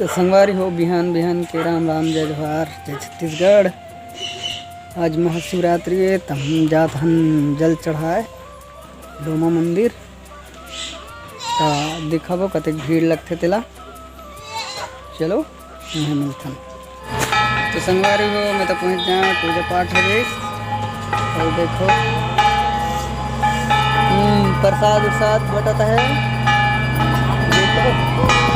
तो संगवारी हो बिहान बिहान के राम राम जय जोहार जय छत्तीसगढ़। आज महाशिवरात्रि है तो हम जात हन जल चढ़ाए डोमा मंदिर। तो दिखाबो कतेक भीड़ लगथे तेला, चलो वहाँ मिलथन। तो संगवारी हो मैं तो पहुँच जाए, पूजा पाठ हो गई और देखो प्रसाद उरसाद बटता है, देखो